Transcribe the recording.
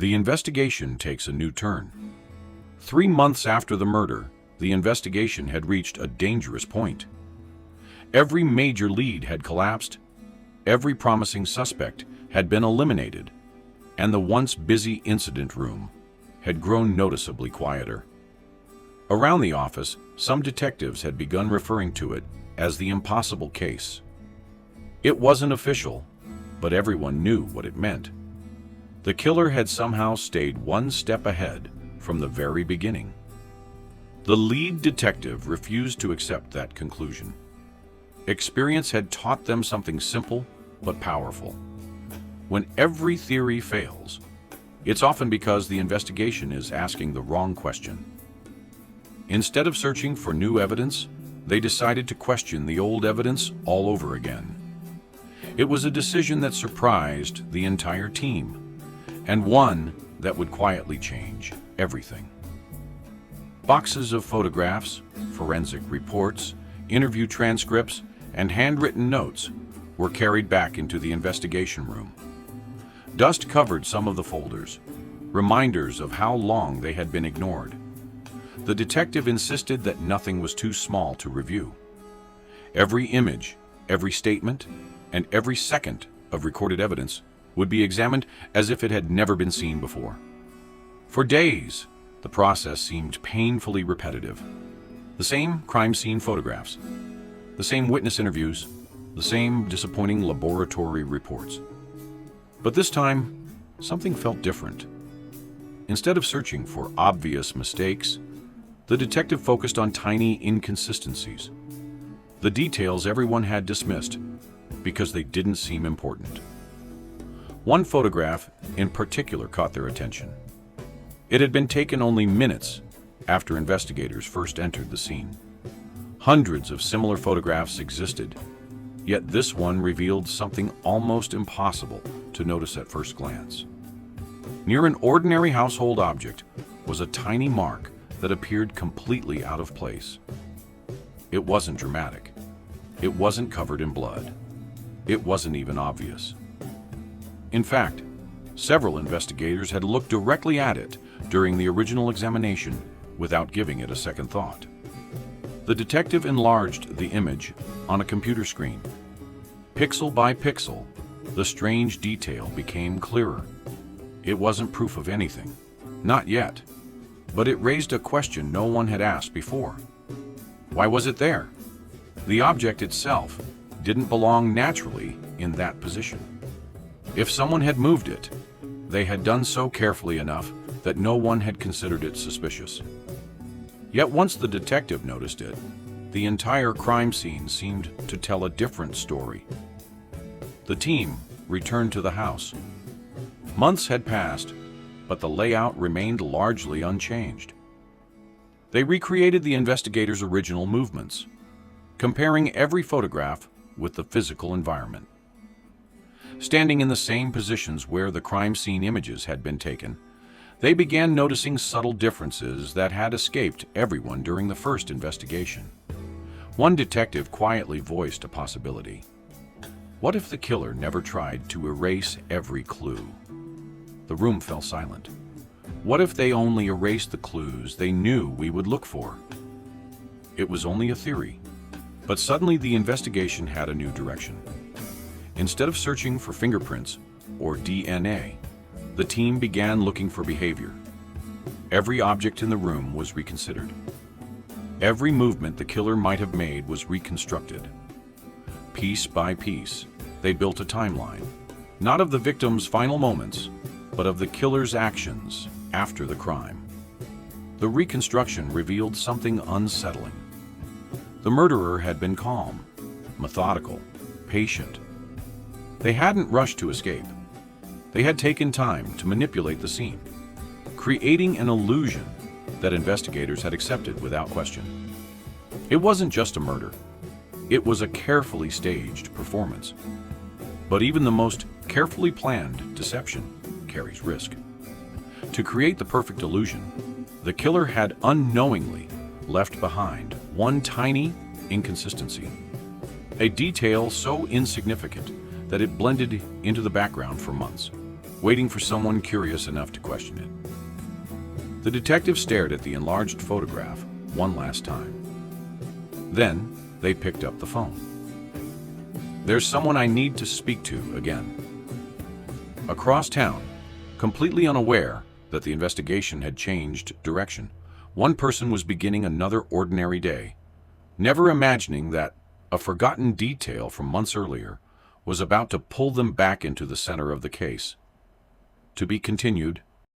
The investigation takes a new turn. 3 months after the murder, the investigation had reached a dangerous point. Every major lead had collapsed, every promising suspect had been eliminated, and the once busy incident room had grown noticeably quieter. Around the office, some detectives had begun referring to it as the impossible case. It wasn't official, but everyone knew what it meant. The killer had somehow stayed one step ahead from the very beginning. The lead detective refused to accept that conclusion. Experience had taught them something simple but powerful. When every theory fails, it's often because the investigation is asking the wrong question. Instead of searching for new evidence, they decided to question the old evidence all over again. It was a decision that surprised the entire team, and one that would quietly change everything. Boxes of photographs, forensic reports, interview transcripts, and handwritten notes were carried back into the investigation room. Dust covered some of the folders, reminders of how long they had been ignored. The detective insisted that nothing was too small to review. Every image, every statement, and every second of recorded evidence would be examined as if it had never been seen before. For days, the process seemed painfully repetitive. The same crime scene photographs, the same witness interviews, the same disappointing laboratory reports. But this time, something felt different. Instead of searching for obvious mistakes, the detective focused on tiny inconsistencies, the details everyone had dismissed because they didn't seem important. One photograph in particular caught their attention. It had been taken only minutes after investigators first entered the scene. Hundreds of similar photographs existed, yet this one revealed something almost impossible to notice at first glance. Near an ordinary household object was a tiny mark that appeared completely out of place. It wasn't dramatic. It wasn't covered in blood. It wasn't even obvious. In fact, several investigators had looked directly at it during the original examination without giving it a second thought. The detective enlarged the image on a computer screen. Pixel by pixel, the strange detail became clearer. It wasn't proof of anything. Not yet. But it raised a question no one had asked before. Why was it there? The object itself didn't belong naturally in that position. If someone had moved it, they had done so carefully enough that no one had considered it suspicious. Yet once the detective noticed it, the entire crime scene seemed to tell a different story. The team returned to the house. Months had passed, but the layout remained largely unchanged. They recreated the investigators' original movements, comparing every photograph with the physical environment. Standing in the same positions where the crime scene images had been taken, they began noticing subtle differences that had escaped everyone during the first investigation. One detective quietly voiced a possibility. What if the killer never tried to erase every clue? The room fell silent. What if they only erased the clues they knew we would look for? It was only a theory, but suddenly the investigation had a new direction. Instead of searching for fingerprints or DNA, the team began looking for behavior. Every object in the room was reconsidered. Every movement the killer might have made was reconstructed. Piece by piece, they built a timeline, not of the victim's final moments, but of the killer's actions after the crime. The reconstruction revealed something unsettling. The murderer had been calm, methodical, patient. They hadn't rushed to escape. They had taken time to manipulate the scene, creating an illusion that investigators had accepted without question. It wasn't just a murder. It was a carefully staged performance. But even the most carefully planned deception carries risk. To create the perfect illusion, the killer had unknowingly left behind one tiny inconsistency, a detail so insignificant that it blended into the background for months. waiting for someone curious enough to question it. The detective stared at the enlarged photograph one last time. Then, they picked up the phone. "There's someone I need to speak to again." Across town, completely unaware that the investigation had changed direction, one person was beginning another ordinary day, never imagining that a forgotten detail from months earlier was about to pull them back into the center of the case. To be continued